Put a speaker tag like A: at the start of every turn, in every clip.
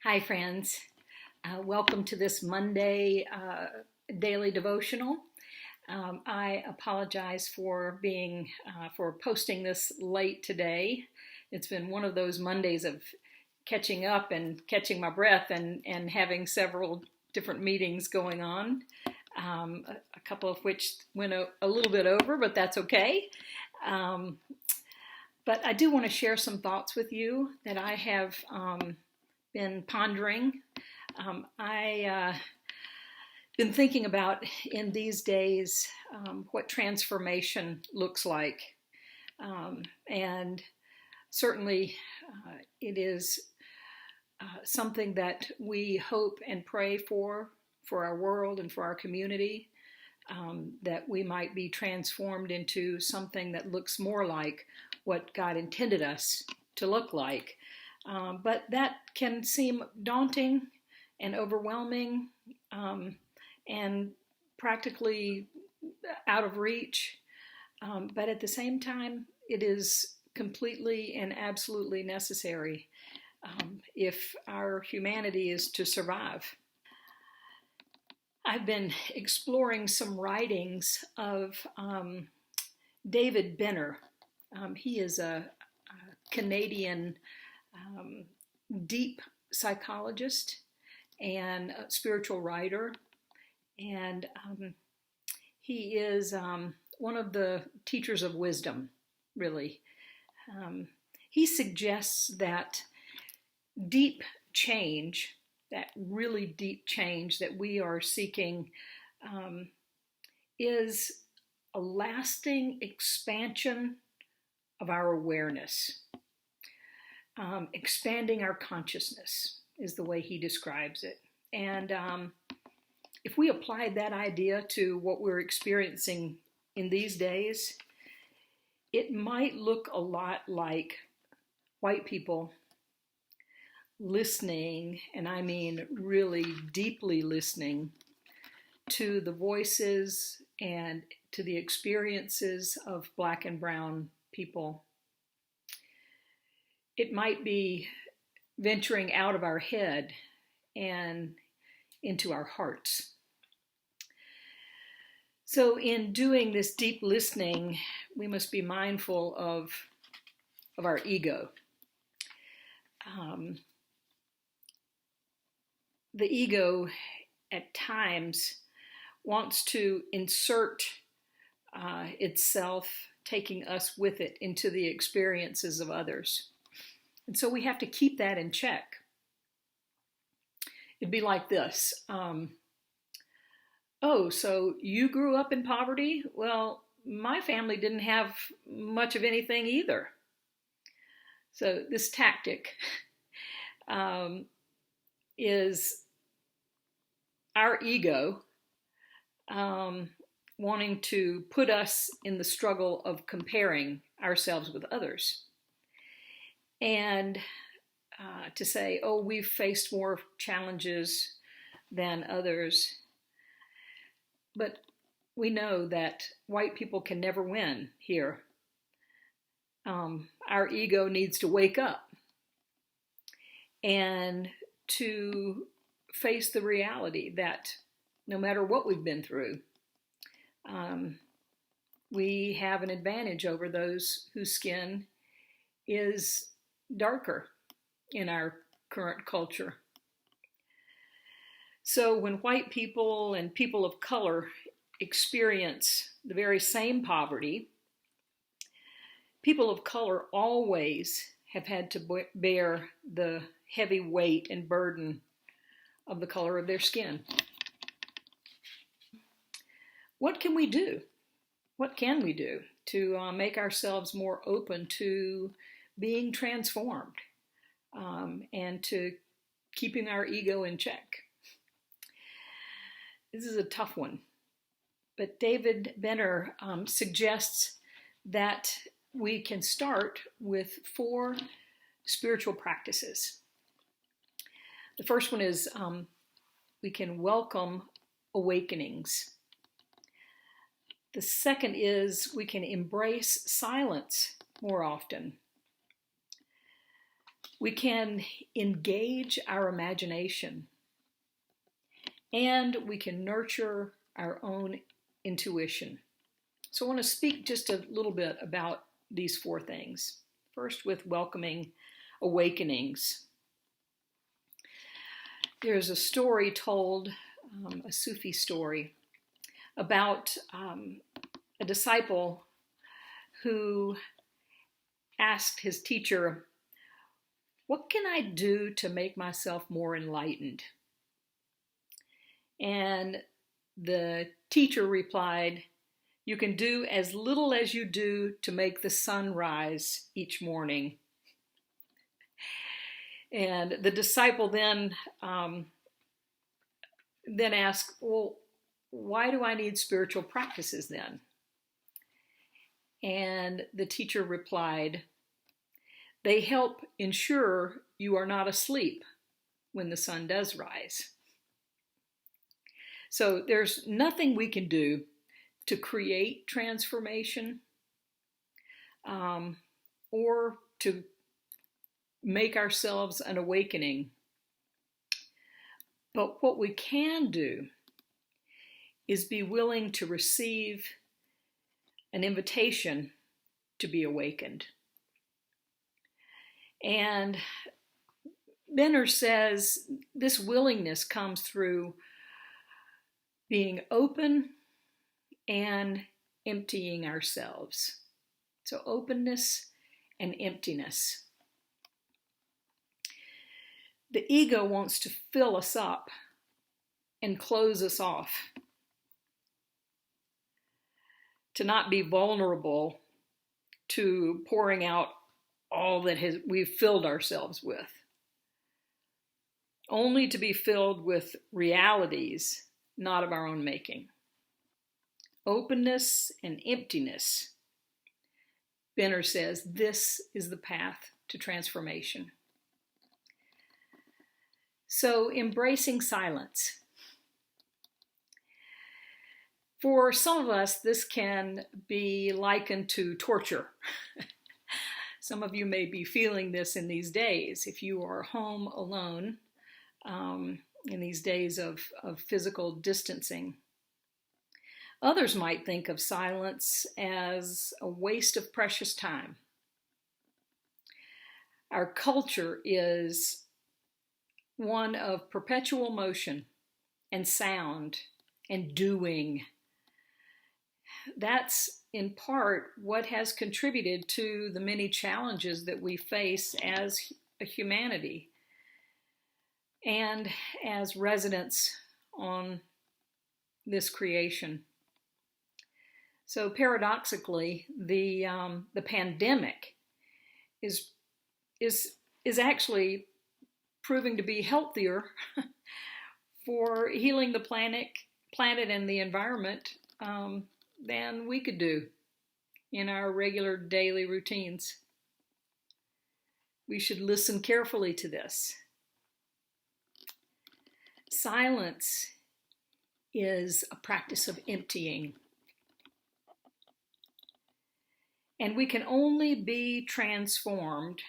A: Hi, friends. Welcome to this Monday daily devotional. I apologize for for posting this late today. It's been one of those Mondays of catching up and catching my breath and having several different meetings going on. A couple of which went a little bit over, but that's okay. But I do want to share some thoughts with you that I have been pondering. I been thinking about in these days what transformation looks like, and certainly it is something that we hope and pray for our world and for our community, that we might be transformed into something that looks more like what God intended us to look like. But that can seem daunting and overwhelming, and practically out of reach. But at the same time, it is completely and absolutely necessary if our humanity is to survive. I've been exploring some writings of David Benner. He is a Canadian deep psychologist and a spiritual writer, and he is one of the teachers of wisdom, really. He suggests that deep change, that really deep change that we are seeking, is a lasting expansion of our awareness. Expanding our consciousness is the way he describes it. And if we applied that idea to what we're experiencing in these days, it might look a lot like white people listening, and I mean really deeply listening, to the voices and to the experiences of Black and brown people. It might be venturing out of our head and into our hearts. So in doing this deep listening, we must be mindful of our ego. The ego at times wants to insert itself, taking us with it into the experiences of others. And so we have to keep that in check. It'd be like this. Oh, so you grew up in poverty? Well, my family didn't have much of anything either. So this tactic is our ego wanting to put us in the struggle of comparing ourselves with others. And to say, oh, we've faced more challenges than others. But we know that white people can never win here. Our ego needs to wake up and to face the reality that no matter what we've been through, we have an advantage over those whose skin is darker in our current culture. So when white people and people of color experience the very same poverty, people of color always have had to bear the heavy weight and burden of the color of their skin. What can we do? What can we do to make ourselves more open to being transformed, and to keeping our ego in check? This is a tough one, but David Benner suggests that we can start with 4 spiritual practices. The first one is we can welcome awakenings. The second is we can embrace silence more often. We can engage our imagination, and we can nurture our own intuition. So I want to speak just a little bit about these four things. First, with welcoming awakenings. There's a story told, a Sufi story, about a disciple who asked his teacher, "What can I do to make myself more enlightened?" And the teacher replied, "You can do as little as you do to make the sun rise each morning." And the disciple then asked, "Well, why do I need spiritual practices then?" And the teacher replied, "They help ensure you are not asleep when the sun does rise." So there's nothing we can do to create transformation or to make ourselves an awakening. But what we can do is be willing to receive an invitation to be awakened. And Benner says this willingness comes through being open and emptying ourselves. So openness and emptiness. The ego wants to fill us up and close us off, to not be vulnerable to pouring out all that we've filled ourselves with, only to be filled with realities not of our own making. Openness and emptiness. Benner says this is the path to transformation. So, embracing silence. For some of us, this can be likened to torture. Some of you may be feeling this in these days. If you are home alone in these days of physical distancing. Others might think of silence as a waste of precious time. Our culture is one of perpetual motion and sound and doing. That's in part what has contributed to the many challenges that we face as a humanity and as residents on this creation. So paradoxically, the pandemic is actually proving to be healthier for healing the planet and the environment than we could do in our regular daily routines. We should listen carefully to this. Silence is a practice of emptying. And we can only be transformed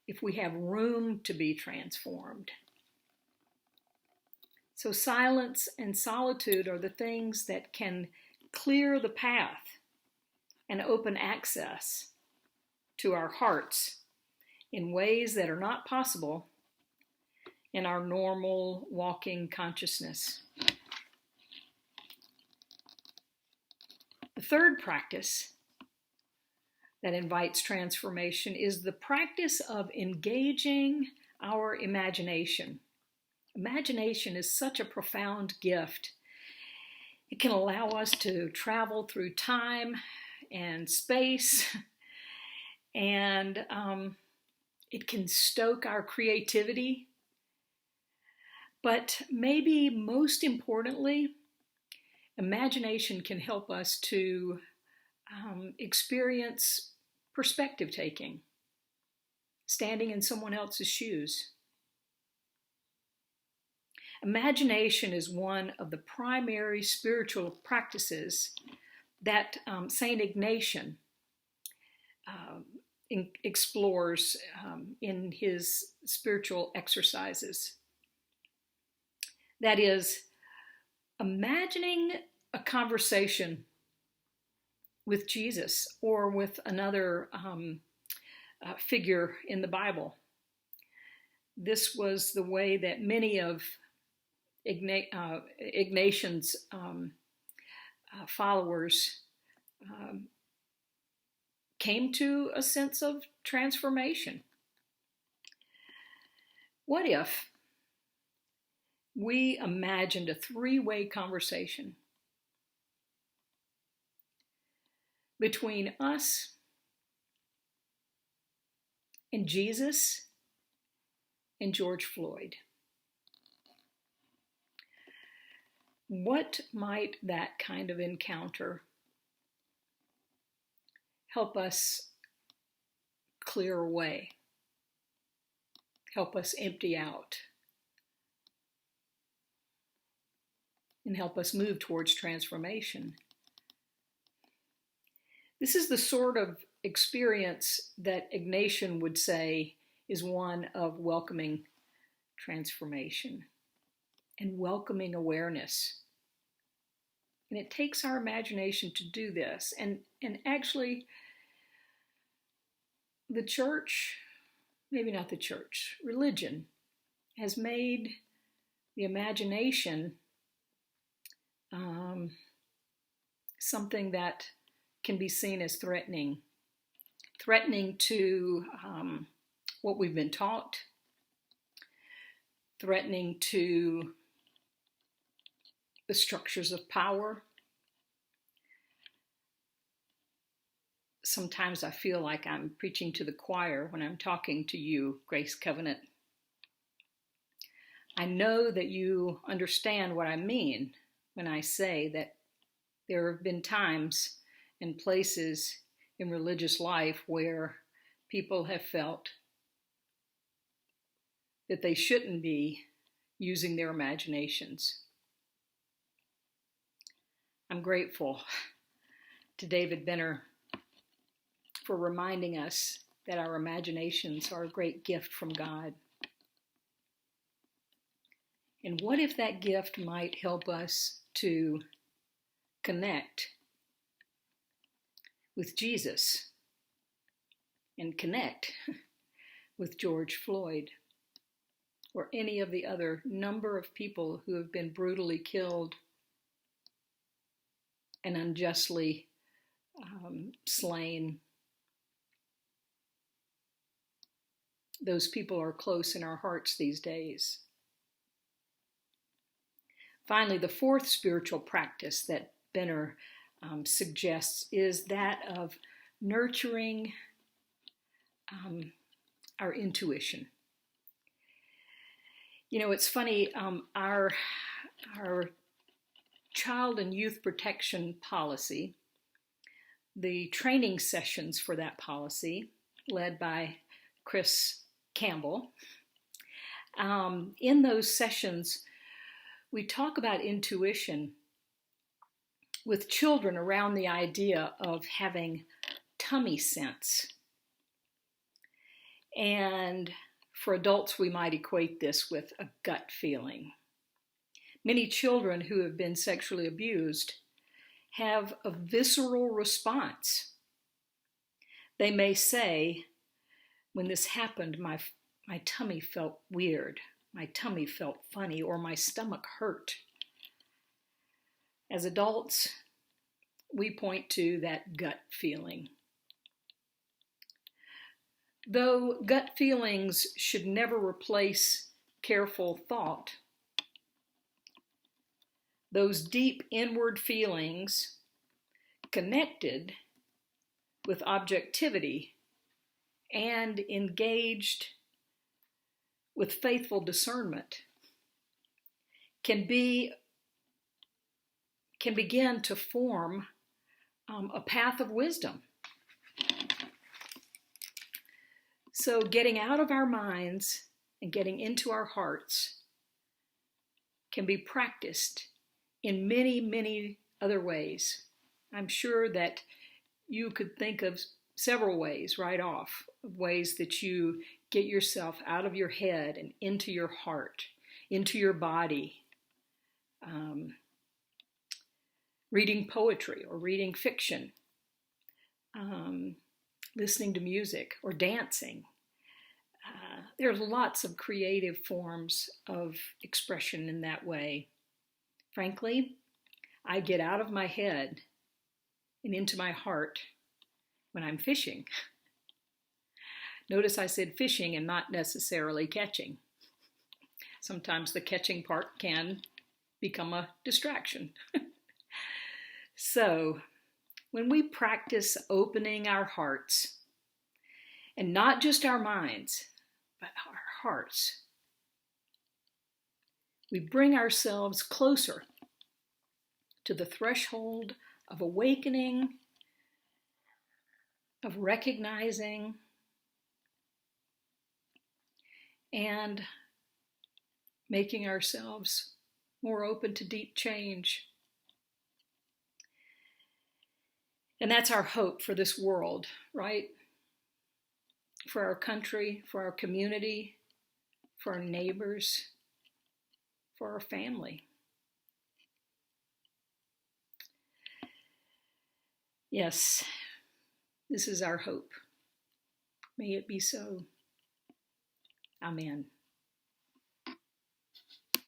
A: if we have room to be transformed. So silence and solitude are the things that can clear the path and open access to our hearts in ways that are not possible in our normal walking consciousness. The third practice that invites transformation is the practice of engaging our imagination. Imagination is such a profound gift. It can allow us to travel through time and space, and it can stoke our creativity. But maybe most importantly, imagination can help us to experience perspective taking, standing in someone else's shoes. Imagination is one of the primary spiritual practices that St. Ignatian explores in his spiritual exercises. That is, imagining a conversation with Jesus or with another figure in the Bible. This was the way that many of Ignatian's followers came to a sense of transformation. What if we imagined a three-way conversation between us and Jesus and George Floyd? What might that kind of encounter help us clear away, help us empty out, and help us move towards transformation? This is the sort of experience that Ignatian would say is one of welcoming transformation and welcoming awareness. And it takes our imagination to do this. And actually, the church, maybe not the church, religion has made the imagination something that can be seen as threatening to what we've been taught, threatening to the structures of power. Sometimes I feel like I'm preaching to the choir when I'm talking to you, Grace Covenant. I know that you understand what I mean when I say that there have been times and places in religious life where people have felt that they shouldn't be using their imaginations. I'm grateful to David Benner for reminding us that our imaginations are a great gift from God. And what if that gift might help us to connect with Jesus and connect with George Floyd or any of the other number of people who have been brutally killed and unjustly slain. Those people are close in our hearts these days. Finally, the fourth spiritual practice that Benner suggests is that of nurturing our intuition. You know, it's funny, our child and youth protection policy, the training sessions for that policy, led by Chris Campbell, in those sessions, we talk about intuition with children around the idea of having tummy sense. And for adults, we might equate this with a gut feeling. Many children who have been sexually abused have a visceral response. They may say, when this happened, my tummy felt weird, my tummy felt funny, or my stomach hurt. As adults, we point to that gut feeling. Though gut feelings should never replace careful thought, those deep inward feelings connected with objectivity and engaged with faithful discernment can begin to form a path of wisdom. So getting out of our minds and getting into our hearts can be practiced in many, many other ways. I'm sure that you could think of several ways right off, ways that you get yourself out of your head and into your heart, into your body. Reading poetry or reading fiction, listening to music or dancing. There's lots of creative forms of expression in that way. Frankly, I get out of my head and into my heart when I'm fishing. Notice I said fishing and not necessarily catching. Sometimes the catching part can become a distraction. So, when we practice opening our hearts, and not just our minds, but our hearts, we bring ourselves closer to the threshold of awakening, of recognizing, and making ourselves more open to deep change. And that's our hope for this world, right? For our country, for our community, for our neighbors, for our family. Yes, this is our hope. May it be so. Amen.